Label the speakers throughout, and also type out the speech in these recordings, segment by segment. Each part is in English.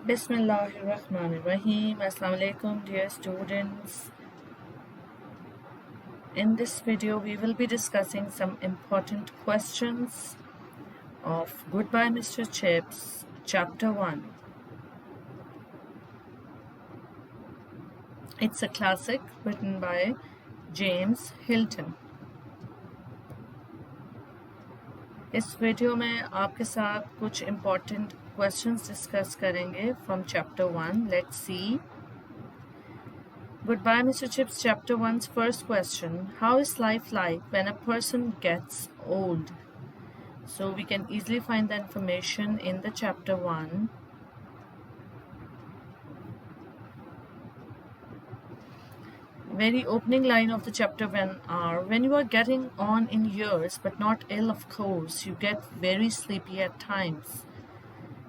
Speaker 1: Bismillahirrahmanirrahim. Assalamu alaikum, dear students. In this video, we will be discussing some important questions of Goodbye Mr. Chips, Chapter 1. It's a classic written by James Hilton. इस video में आपके साथ कुछ important questions discuss करेंगे from Chapter 1. Let's see. Goodbye, Mr. Chips, Chapter 1's first question. How is life like when a person gets old? So we can easily find the information in the Chapter 1. Very opening line of the Chapter 1 are, when you are getting on in years, but not ill of course, you get very sleepy at times.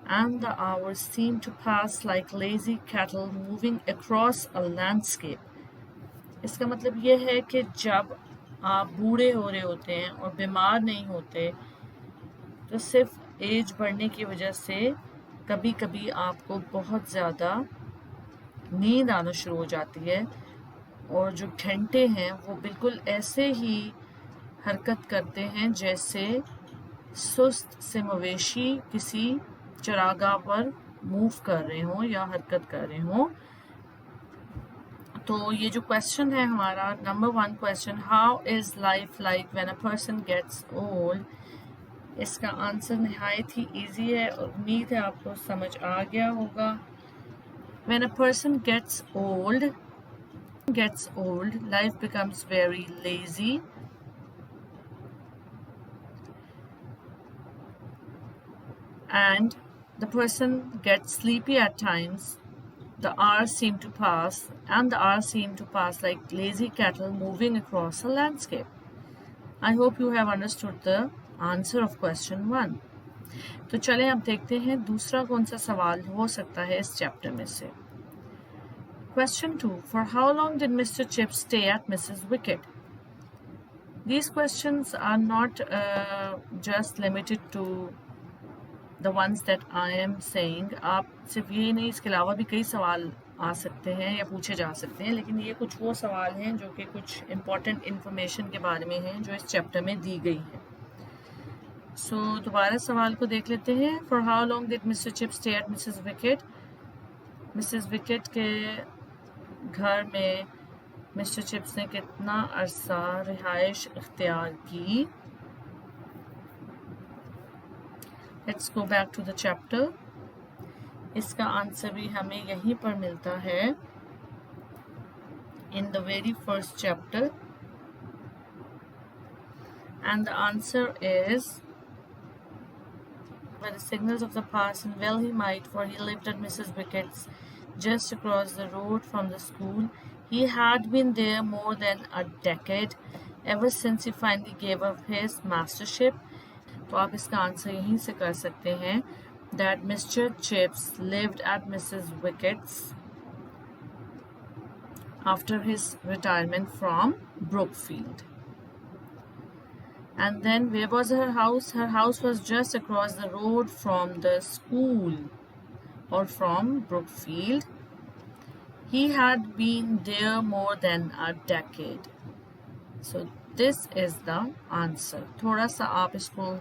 Speaker 1: And the hours seem to pass like lazy cattle moving across a landscape. इसका मतलब ये है कि जब आप बूढ़े हो रहे होते हैं और बीमार नहीं होते तो सिर्फ एज बढ़ने की वजह से कभी कभी आपको बहुत ज़्यादा नींद आना शुरू हो जाती है और जो घंटे हैं वो बिल्कुल ऐसे ही हरकत करते हैं जैसे सुस्त से मवेशी किसी चरागाह पर मूव कर रहे हों या हरकत कर रहे हों. तो ये जो क्वेश्चन है हमारा number 1 question, how is life like when a person gets old, इसका आंसर निहायत ही इजी है और उम्मीद है आपको समझ आ गया होगा. When a person gets old, life becomes very lazy. And the person gets sleepy at times. The hours seem to pass like lazy cattle moving across a landscape. I hope you have understood the answer of question 1. तो चलें अब देखते हैं दूसरा कौन सा सवाल हो सकता है इस चैप्टर में से. Question 2. For how long did Mr. Chips stay at Mrs. Wicket? These questions are not just limited to the ones that I am saying. आप सिर्फ ये नहीं, इसके अलावा भी कई सवाल आ सकते हैं या पूछे जा सकते हैं, लेकिन ये कुछ वो सवाल हैं जो कि कुछ इम्पोर्टेंट इन्फॉर्मेशन के बारे में हैं जो इस चैप्टर में दी गई है. सो दोबारा सवाल को देख लेते हैं. For how long did Mr. Chips stay at Mrs. Wicket? Mrs. Wicket के घर में मिस्टर चिप्स ने कितना अरसा रिहाइश इख्तियार की. Let's go back to the chapter. इसका आंसर भी हमें यहीं पर मिलता है in the very first chapter and the answer is by the signals of the past, and well he might, for he lived at Mrs. Wicket's just across the road from the school. He had been there more than a decade, ever since he finally gave up his mastership. तो आप इसका answer यहीं से कर सकते हैं that Mr. Chips lived at Mrs. Wicket's after his retirement from Brookfield. And then where was her house? Her house was just across the road from the school or from Brookfield. He had been there more than a decade. So this is the answer. थोड़ा सा आप इसको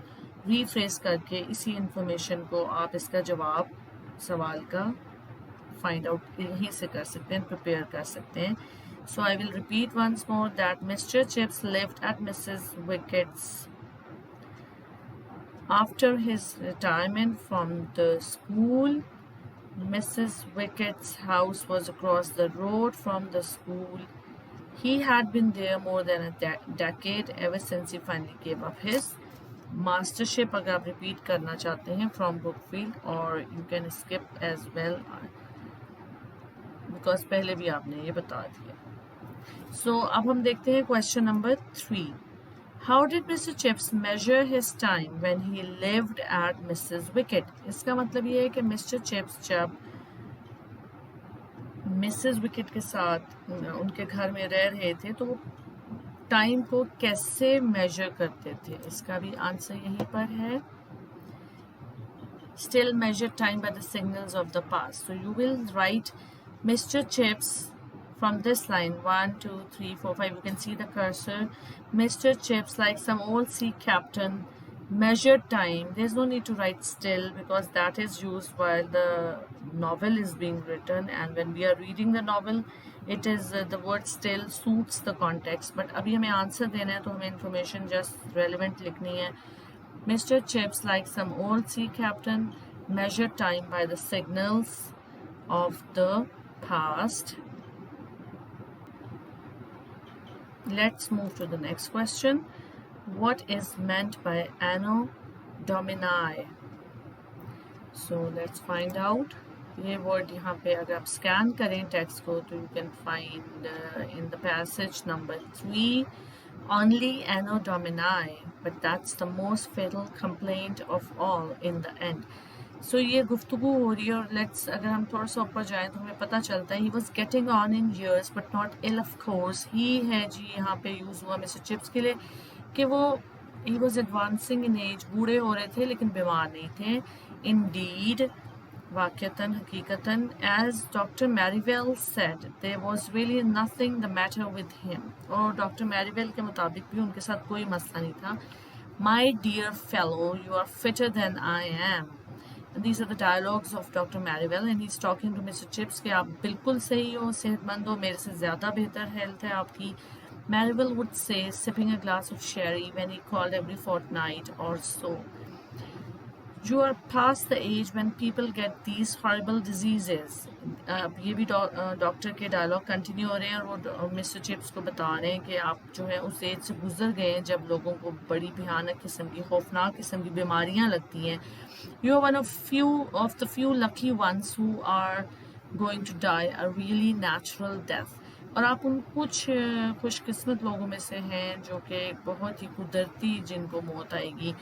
Speaker 1: rephrase करके इसी information को आप इसका जवाब सवाल का find out यहीं से कर सकते हैं, prepare कर सकते हैं. So I will repeat once more that Mr. Chips lived at Mrs. Wicket's after his retirement from the school. Mrs. Wicket's house was across the road from the school. He had been there more than a decade, ever since he finally gave up his mastership. अगर आप repeat करना चाहते हैं from Brookfield, or you can skip as well because पहले भी आपने ये बता दिया. So अब हम देखते हैं question number 3. How did Mr. Chips measure his time when he lived at Mrs. Wicket? इसका मतलब ये है कि Mr. Chips जब Mrs. Wicket के साथ उनके घर में रह रहे थे तो वो टाइम को कैसे मेजर करते थे. इसका भी आंसर यहीं पर है. still measure time by the signals of the past. So you will write Mr. Chips from this line, 1, 2, 3, 4, 5. You can see the cursor. Mr. Chips, like some old sea captain, measured time. There's no need to write still because that is used while the novel is being written, and when we are reading the novel, it is the word still suits the context. But अभी हमें answer देना है तो हमें information just relevant लिखनी है. Mr. Chips, like some old sea captain, measured time by the signals of the past. Let's move to the next question. What is meant by Anno Domini? So let's find out. ये word यहाँ पे अगर आप scan करें text को तो you can find in the passage number 3 only Anno Domini, but that's the most fatal complaint of all in the end. So ये गुफ्तगू हो रही है और let's अगर हम थोड़ा सा ऊपर जाएं तो हमें पता चलता है he was getting on in years but not ill of course. He है जी यहाँ पे यूज़ हुआ Mr. Chips के लिए कि वो he was advancing in age, बूढ़े हो रहे थे लेकिन बीमार नहीं थे. Indeed, वाक़तन हकीकतन, as Dr. Maryville said, there was really nothing the matter with him. और Dr. Maryville के मुताबिक भी उनके साथ कोई मसला नहीं था. My dear fellow, you are fitter than I am. And these are the dialogues of Dr. Maryville, and he's talking to Mr. Chips कि आप बिल्कुल सही हो, सेहतमंद हो, मेरे से ज़्यादा बेहतर हेल्थ है आपकी. Maryville would say, sipping a glass of sherry when he called every fortnight or so. You are past the age when people get these horrible diseases. ये भी डॉक्टर के डायलॉग कंटिन्यू हो रहे हैं और वो मिस्टर चिप्स को बता रहे हैं कि आप जो है उस एज से गुजर गए हैं जब लोगों को बड़ी भयानक किस्म की खौफनाक किस्म की बीमारियां लगती हैं. You are one of the few lucky ones who are going to die a really natural death. और आप उन कुछ खुशकिस्मत लोगों में से हैं जो कि बहुत ही कुदरती जिनको मौत आएगी.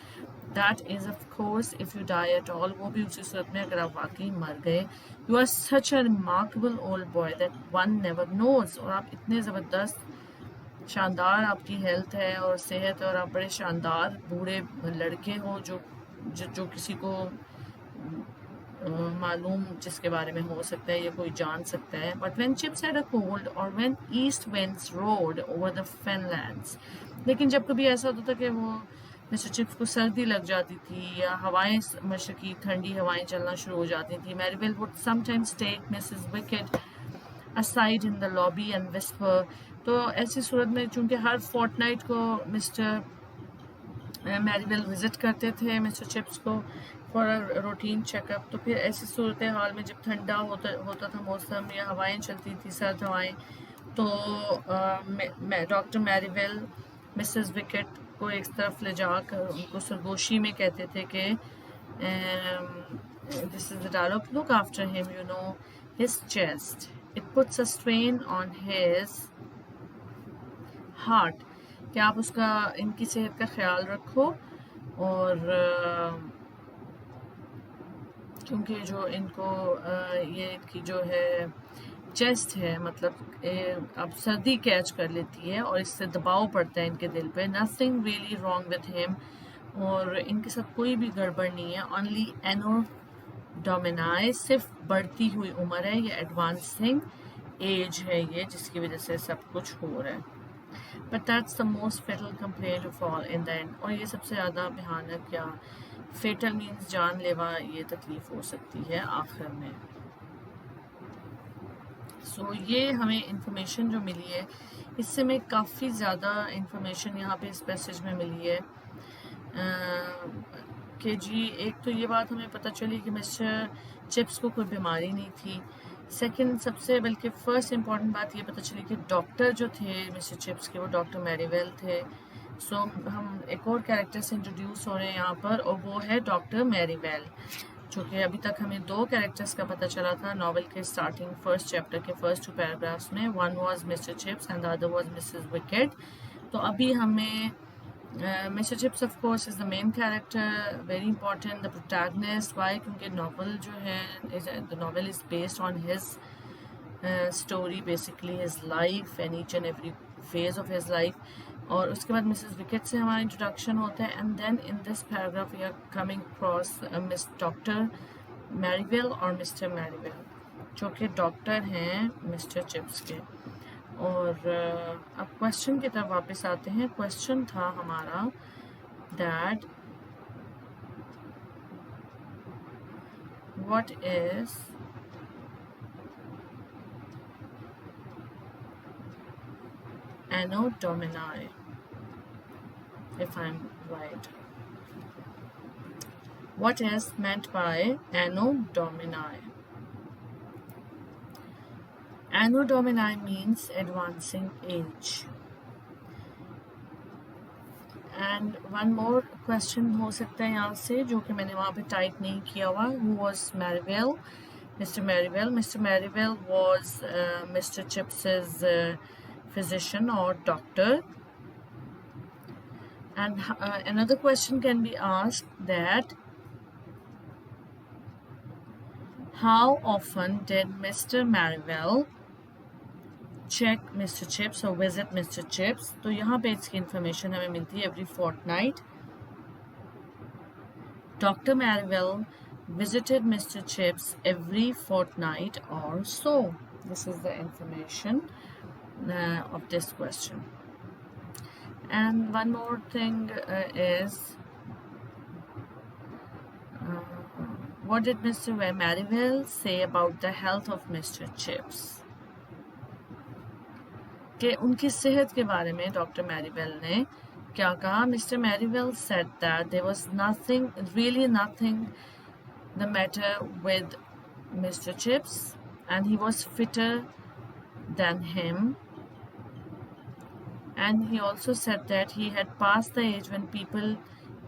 Speaker 1: That is of course if you die at all. वो भी उसी सूरत में अगर आप वाकई मर गए. You are such a remarkable old boy that one never knows. और आप इतने ज़बरदस्त शानदार आपकी हेल्थ है और सेहत है और आप बड़े शानदार बूढ़े लड़के हो जो किसी को मालूम जिसके बारे में हो सकता है या कोई जान सकता है. But when Chips had a cold or when east winds roared over the fenlands. लेकिन जब कभी ऐसा होता था कि वो मिस्टर चिप्स को सर्दी लग जाती थी या हवाएं मशरकी ठंडी हवाएं चलना शुरू हो जाती थी. Maryville would sometimes take Mrs. Wicket aside in the lobby and whisper. तो ऐसी सूरत में चूंकि हर फोर्टनाइट को मिस्टर मैरीवेल विज़िट करते थे मिस्टर चिप्स को फॉर अ रूटीन चेकअप, तो फिर ऐसी सूरत हाल में जब ठंडा होता था मौसम या हवाएं चलती थी सर्द हवाएं तो डॉक्टर मैरीवेल मिसेस विकेट को एक तरफ ले जाकर उनको सरगोशी में कहते थे कि this is the dialogue, look after him, you know his chest, it puts a strain on his heart, कि आप उसका इनकी सेहत का ख्याल रखो. और क्योंकि जो इनको ये इनकी जो है चेस्ट है मतलब अब सर्दी कैच कर लेती है और इससे दबाव पड़ता है इनके दिल पे. Nothing really wrong with him, और इनके साथ कोई भी गड़बड़ नहीं है. ओनली एनो डोमिनाई, सिर्फ बढ़ती हुई उम्र है, ये एडवांसिंग एज है ये जिसकी वजह से सब कुछ हो रहा है. But that's the most fatal complaint of all in the end. और ये सबसे ज़्यादा भयानक या फेटल मीन्स जानलेवा ये तकलीफ हो सकती है आखिर में. सो ये हमें इंफॉर्मेशन जो मिली है इससे में काफ़ी ज़्यादा इंफॉर्मेशन यहाँ पे इस पैसेज में मिली है कि जी एक तो ये बात हमें पता चली कि मिस्टर चिप्स को कोई बीमारी नहीं थी. सेकंड सबसे बल्कि फर्स्ट इम्पॉर्टेंट बात ये पता चली कि डॉक्टर जो थे मिस्टर चिप्स के वो डॉक्टर मैरीवेल थे. सो हम एक और कैरेक्टर से इंट्रोड्यूस हो रहे हैं यहाँ पर और वो है डॉक्टर मैरीवेल, जो कि अभी तक हमें दो कैरेक्टर्स का पता चला था नॉवेल के स्टार्टिंग फर्स्ट चैप्टर के फर्स्ट 2 पैराग्राफ्स में. One was Mr Chips and the other was Mrs Wickett. तो अभी हमें Mr Chips of course is the main character, very important, the protagonist. Why? क्योंकि नॉवल जो है the novel is based on his story, basically his life and each and every phase of his life. और उसके बाद Mrs wicket से हमारा introduction होता है and then in this paragraph we are coming across miss doctor Marywell और mister मैरीवेल जो कि डॉक्टर हैं मिस्टर चिप्स के। और अब क्वेश्चन की तरफ वापस आते हैं। क्वेश्चन था हमारा that what is Anno Domini, if I'm right. What is meant by Anno Domini? Anno Domini means advancing age. And one more question हो सकता है यहाँ से जो कि मैंने वहाँ पे टाइप नहीं किया हुआ. Who was Maryville? Mr. Maryville. Mr. Maryville was Mr. Chips's physician or doctor. And another question can be asked that how often did Mr. Maryville check Mr. Chips or visit Mr. Chips? तो यहाँ पे इसकी information हमें मिलती है every fortnight. Dr. Maryville visited Mr. Chips every fortnight or so. This is the information of this question. And one more thing is what did Mr. Maryville say about the health of Mr. Chips? कि उनकी सेहत के बारे में doctor मैरीवेल ने क्या कहा? Mr. Maryville said that there was nothing, really nothing the matter with Mr. Chips and he was fitter than him. And he also said that he had passed the age when people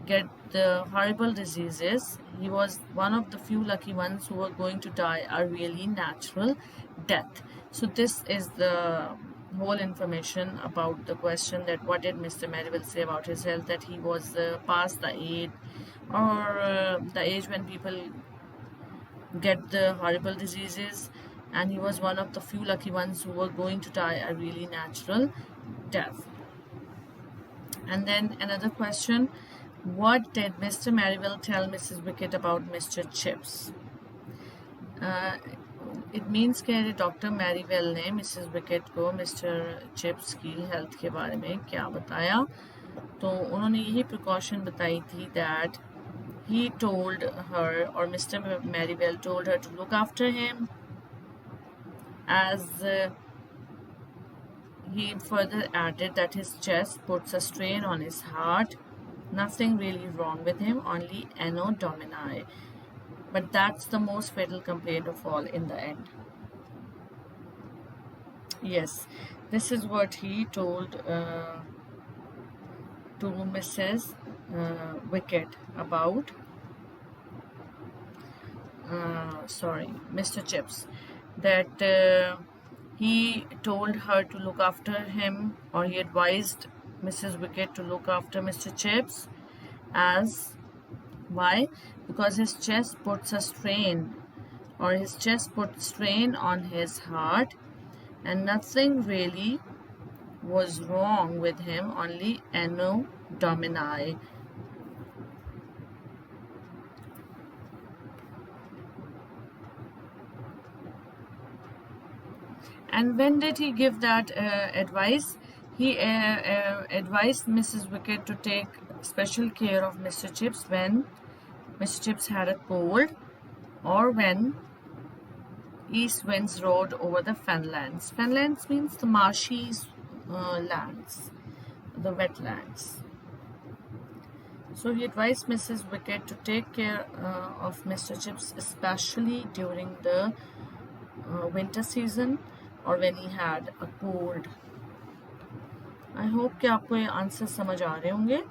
Speaker 1: get the horrible diseases. He was one of the few lucky ones who were going to die a really natural death. So this is the whole information about the question that what did Mr. Maryville say about his health, that he was past the age or the age when people get the horrible diseases, and he was one of the few lucky ones who were going to die a really natural death. And then another question, what did Mr. Maryville tell Mrs. Wicket about Mr. Chips? It means कि doctor मैरीवेल ने Mrs wicket को mister chips की health के बारे में क्या बताया? तो उन्होंने यही प्रिकॉशन बताई थी that he told her or Mr. Maryville told her to look after him as he further added that his chest puts a strain on his heart. Nothing really wrong with him, only Anno Domini. But that's the most fatal complaint of all in the end. Yes, this is what he told to Mrs. Wicket about Mr. Chips, that he told her to look after him, or he advised Mrs. Wicket to look after Mr. Chips as why? Because his chest puts a strain, or his chest puts strain on his heart, and nothing really was wrong with him, only Anno Domini. And when did he give that advice? He advised Mrs. Wicket to take special care of Mr. Chips when Mr. Chips had a cold or when east winds rode over the fenlands. Fenlands means the marshy lands, the wetlands. So he advised Mrs. Wicket to take care of Mr. Chips, especially during the winter season or when he had a cold. I hope कि आपको ये answer समझ आ रहे होंगे.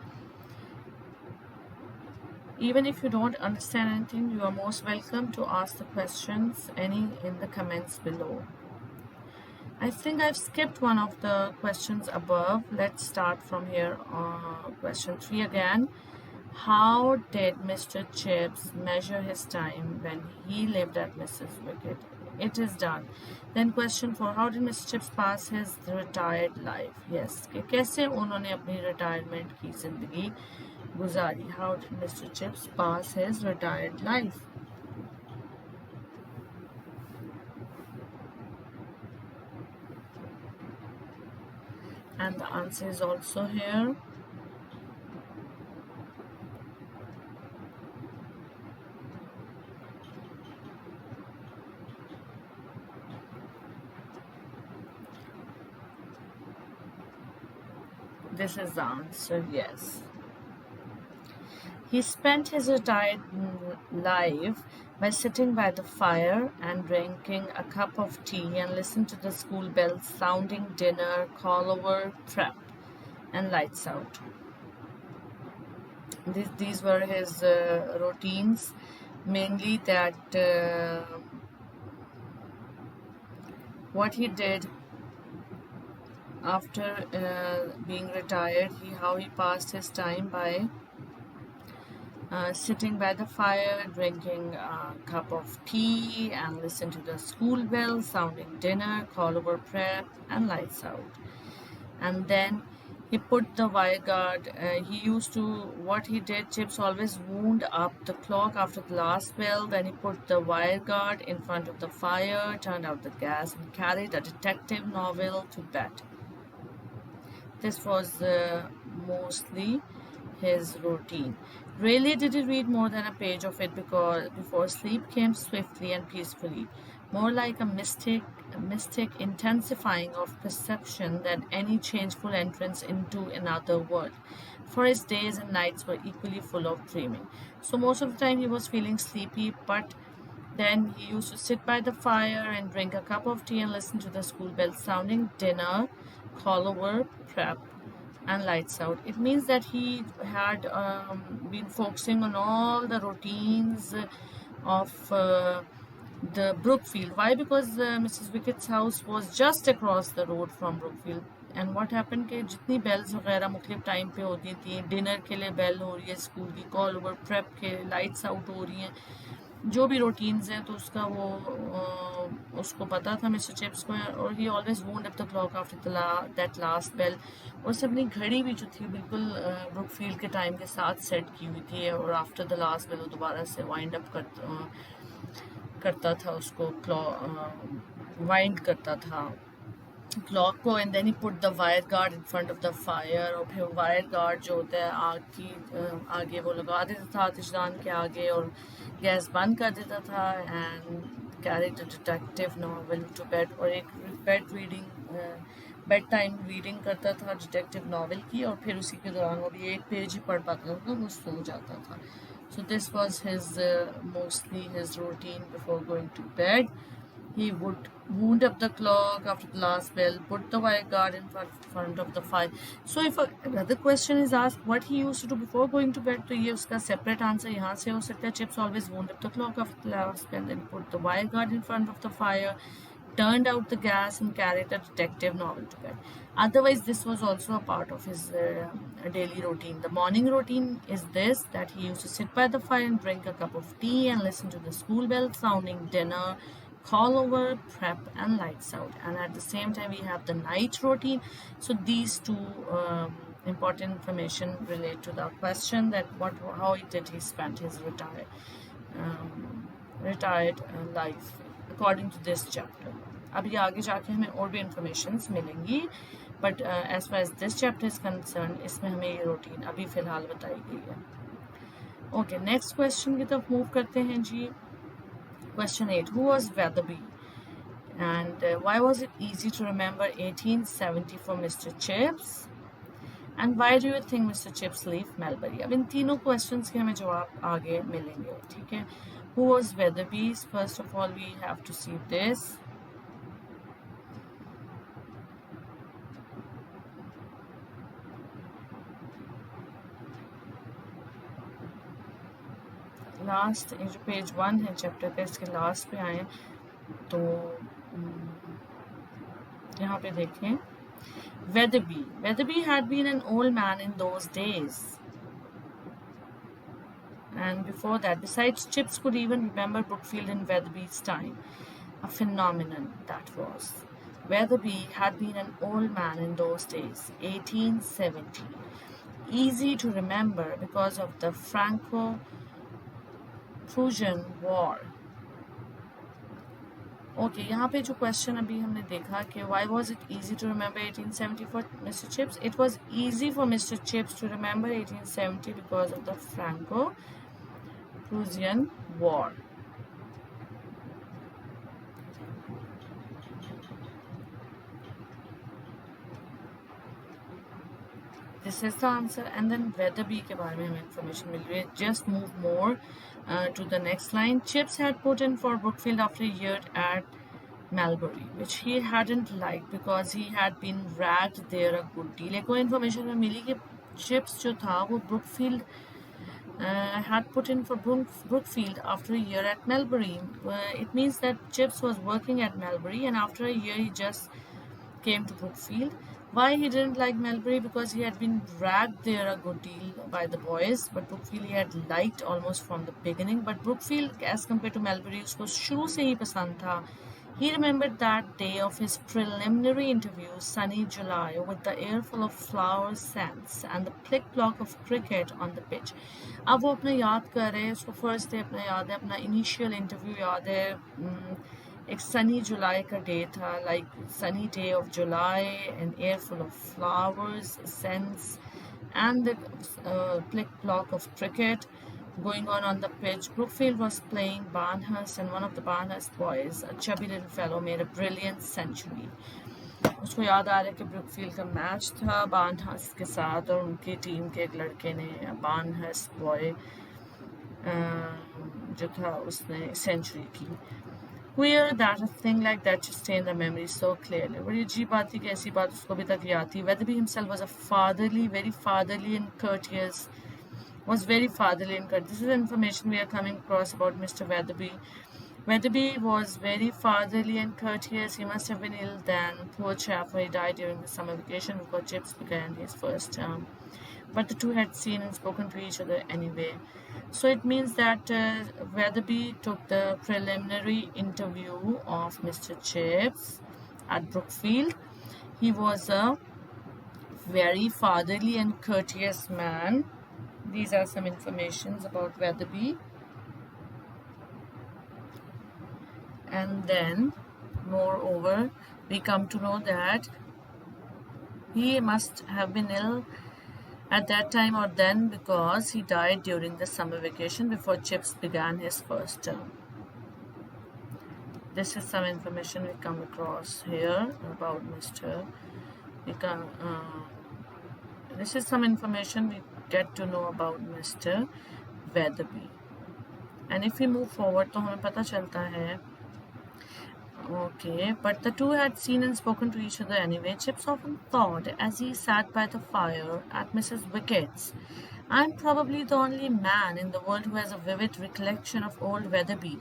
Speaker 1: Even if you don't understand anything, you are most welcome to ask the questions in the comments below. I think I've skipped one of the questions above. Let's start from here. Question 3 again. How did Mr. Chips measure his time when he lived at Mrs. Wicket? It is done. Then question 4. How did Mr. Chips pass his retired life? Yes. कि कैसे उन्होंने अपनी retirement की जिंदगी गुजारी? How did Mr. Chips pass his retired life? And the answer is also here. This is the answer, yes. He spent his retired life by sitting by the fire and drinking a cup of tea and listening to the school bells sounding dinner, call over, prep, and lights out. These were his routines, mainly that what he did after being retired, how he passed his time by sitting by the fire, drinking a cup of tea, and listen to the school bell sounding dinner, call over prep, and lights out. And then he put the wire guard. What he did, Chips always wound up the clock after the last bell. Then he put the wire guard in front of the fire, turned out the gas, and carried a detective novel to bed. This was mostly his routine. Rarely did he read more than a page of it before sleep came swiftly and peacefully, more like a mystic intensifying of perception than any changeful entrance into another world. For his days and nights were equally full of dreaming. So most of the time he was feeling sleepy, but then he used to sit by the fire and drink a cup of tea and listen to the school bell sounding dinner, call over, prep, and lights out. It means that he had been focusing on all the routines of the Brookfield. Why? Because Mrs. Wicket's house was just across the road from Brookfield. And what happen कि जितनी bells वगैरह मुख्तलिफ time पे होती थी, dinner के लिए bell हो रही है स्कूल की, कॉल ओवर प्रेप के लाइट्स आउट हो रही हैं, जो भी रूटीन्स हैं, तो उसका वो उसको पता था मिस्टर चिप्स को, और he always wound up the clock after that last bell. और उसने अपनी घड़ी भी जो थी बिल्कुल ब्रुकफील्ड के टाइम के साथ सेट की हुई थी, और आफ्टर द लास्ट बेल वो दोबारा से वाइंड अप करता था उसको, वाइंड करता था क्लॉक को. And then he put the wire guard in front of the fire, और फिर वायर गार्ड जो होता है आग की आगे वो लगा देता था आतिशदान के आगे, और गैस बंद कर देता था. And carried a detective novel to bed, और एक बेड टाइम रीडिंग करता था डिटेक्टिव नॉवेल की, और फिर उसी के दौरान वो भी एक पेज ही पढ़ पाता था तो वो सो जाता था. So this was his mostly his routine before going to bed. He would wound up the clock after the last bell, put the wire guard in front of the fire. So if another question is asked what he used to do before going to bed, तो ये उसका separate answer यहाँ से हो सकता है. Chips always wound up the clock after the last bell, then put the wire guard in front of the fire, turned out the gas, and carried a detective novel to bed. Otherwise, this was also a part of his daily routine. The morning routine is this, that he used to sit by the fire and drink a cup of tea and listen to the school bell sounding dinner, call over, prep, and lights out. And at the same time we have the night routine. So these two important information relate to the question that how did he spend his retired life according to this chapter. अब ये आगे जाके हमें और भी informations मिलेंगी, but as far as this chapter is concerned इसमें हमें ये routine अभी फ़िलहाल बताई गई है. Okay, next question की तरफ move करते हैं जी. Question 8. Who was Weatherby? And why was it easy to remember 1870 for Mr. Chips? And why do you think Mr. Chips left Melbury? अब इन तीनों questions के हमें जवाब आगे मिलेंगे, ठीक है. Who was Weatherby? First of all, we have to see this. Last जो पेज 1 है चैप्टर का, इसके लास्ट पे आए तो यहाँ पे देखें. Weatherby had been an old man in those days. And before that, besides, Chips could even remember Brookfield in Weatherby's time. A phenomenon that was. Weatherby had been an old man in those days, 1870. Easy to remember because of the Franco-Prussian War. Okay यहाँ पे जो question अभी हमने देखा कि why was it easy to remember 1870 for Mr. Chips? It was easy for Mr. Chips to remember 1870 because of the Franco-Prussian War. This is the answer. And then Weatherby के बारे में हमें information मिल रही है. Just move more to the next line. Chips had put in for Brookfield after a year at Melbury, which he hadn't liked because he had been ragged there a good deal. एक और information में मिली कि Chips जो था वो Brookfield had put in for Brookfield after a year at Melbury. It means that Chips was working at Melbury and after a year he just came to Brookfield. Why he didn't like Melbury? Because he had been dragged there a good deal by the boys, but Brookfield he had liked almost from the beginning. But Brookfield, as compared to Melbury, उसको शुरू से ही पसंद था. He remembered that day of his preliminary interview, sunny July, with the air full of flower scents and the plick-plock of cricket on the pitch. अब वो अपना याद कर रहे हैं, उसको फर्स्ट डे अपना याद है, अपना इनिशियल इंटरव्यू याद है. एक sunny July का day था, like sunny day of July, an air full of flowers, scents, and the plick-plock of cricket going on the pitch. Brookfield was playing Barnhurst, and one of the Barnhurst boys, a chubby little fellow, made a brilliant century. उसको याद आ रहा है कि Brookfield का match था बार्नहर्स्ट के साथ और उनकी टीम के एक लड़के ने बार्नहर्स्ट बॉय जो था उसने सेंचुरी की. Weird that a thing like that should stay in the memory so clearly. बड़ी अजीब बात थी कि ऐसी बात उसको अभी तक याद थी. Weatherby himself was very fatherly and courteous. This is information we are coming across about Mr. Weatherby. Weatherby was very fatherly and courteous. He must have been ill then. Poor chap, he died during the summer vacation before Chips began his first term. But the two had seen and spoken to each other anyway. So it means that Weatherby took the preliminary interview of Mr. Chips at Brookfield. He was a very fatherly and courteous man. These are some informations about Weatherby. And then, moreover, we come to know that he must have been ill at that time or then because he died during the summer vacation before Chips began his first term. This is some information we come across here about Mr. This is some information we get to know about Mr. Weatherby. And if we move forward, तो हमें पता चलता है. Okay, but the two had seen and spoken to each other anyway. Chips often thought as he sat by the fire at Mrs. Wicket's, I'm probably the only man in the world who has a vivid recollection of old Weatherby.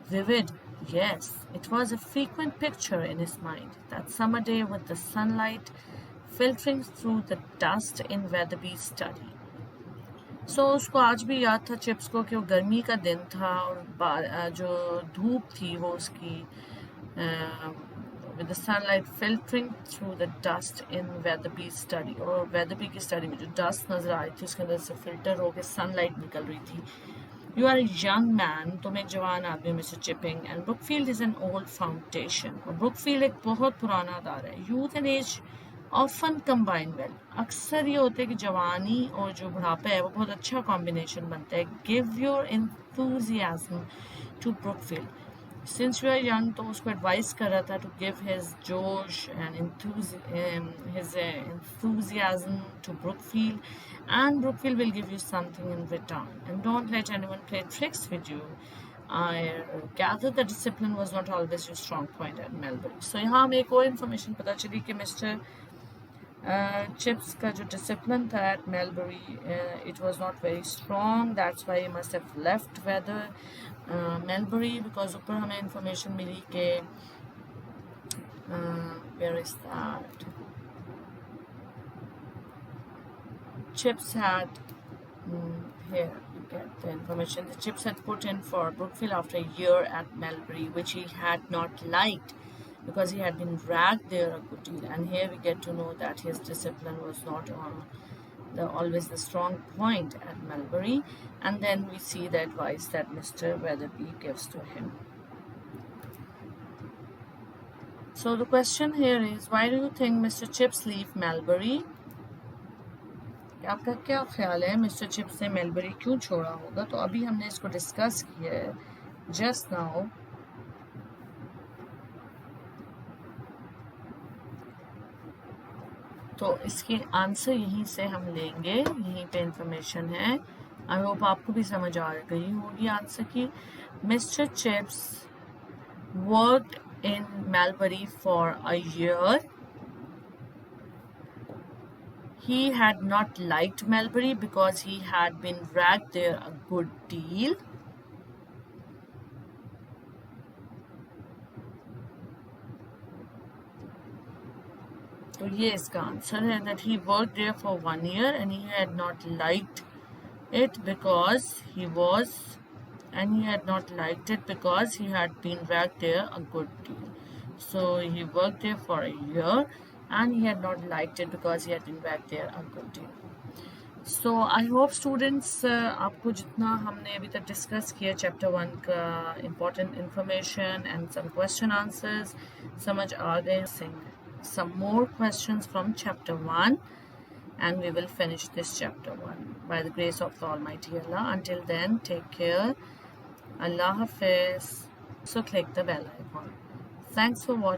Speaker 1: Vivid, yes, it was a frequent picture in his mind, that summer day with the sunlight filtering through the dust in Weatherby's study. So उसको आज भी याद था chips को कि वो गर्मी का दिन था और जो धूप थी वो उसकी with the sunlight filtering through the dust in Weatherby's study. और Weatherby की study में जो dust नजर आ रही थी उसके अंदर से filter होकर sunlight निकल रही थी. You are a young man, तुम एक जवान आदमी हो Mr. Chipping, and Brookfield is an old foundation. और Brookfield एक बहुत पुराना अदारा है. Youth and age often combine well. अक्सर ये होता है कि जवानी और जो बुढ़ापा है वो बहुत अच्छा कॉम्बिनेशन बनता है. Give your enthusiasm to Brookfield. Since you are young, तो उसको एडवाइस कर रहा था to give his जोश and his enthusiasm to Brookfield, and Brookfield will give you something in return. And don't let anyone play tricks with you. I gather the discipline was not always your strong point at Melbury. So यहाँ हमें एक और information पता चली कि Mr. Chips का जो discipline था at Melbury, it was not very strong. That's why he must have left Melbury, because ऊपर हमें information मिली कि where is that? Chips had here get the information. The Chips had put in for Brookfield after a year at Melbury, which he had not liked because he had been dragged there a good deal. And here we get to know that his discipline was not always the strong point at Melbury. And then we see the advice that Mr. Weatherby gives to him. So the question here is, why do you think Mr. Chips leave Melbury? आपका क्या ख्याल है mister chips ने mulberry क्यों छोड़ा होगा? तो अभी हमने इसको डिस्कस किया है जस्ट नाउ. तो इसके आंसर यहीं से हम लेंगे, यहीं पे इंफॉर्मेशन है. आई होप आपको भी समझ आ गई होगी आंसर की. Mister chips worked in mulberry for a year. He had not liked Melbury because he had been dragged there a good deal. तो ये इसका आंसर है, that he worked there for 1 year and he had not liked it because he had been dragged there a good deal. So he worked there for a year and he had not liked it because he had been back there a good deal. So I hope students आपको जितना हमने अभी तक discuss किया chapter 1 का important information and some question answers समझ आ गए. Some more questions from chapter 1 and we will finish this chapter 1 by the grace of the Almighty Allah. Until then, take care. Allah Hafiz. So click the bell icon. Thanks for watching.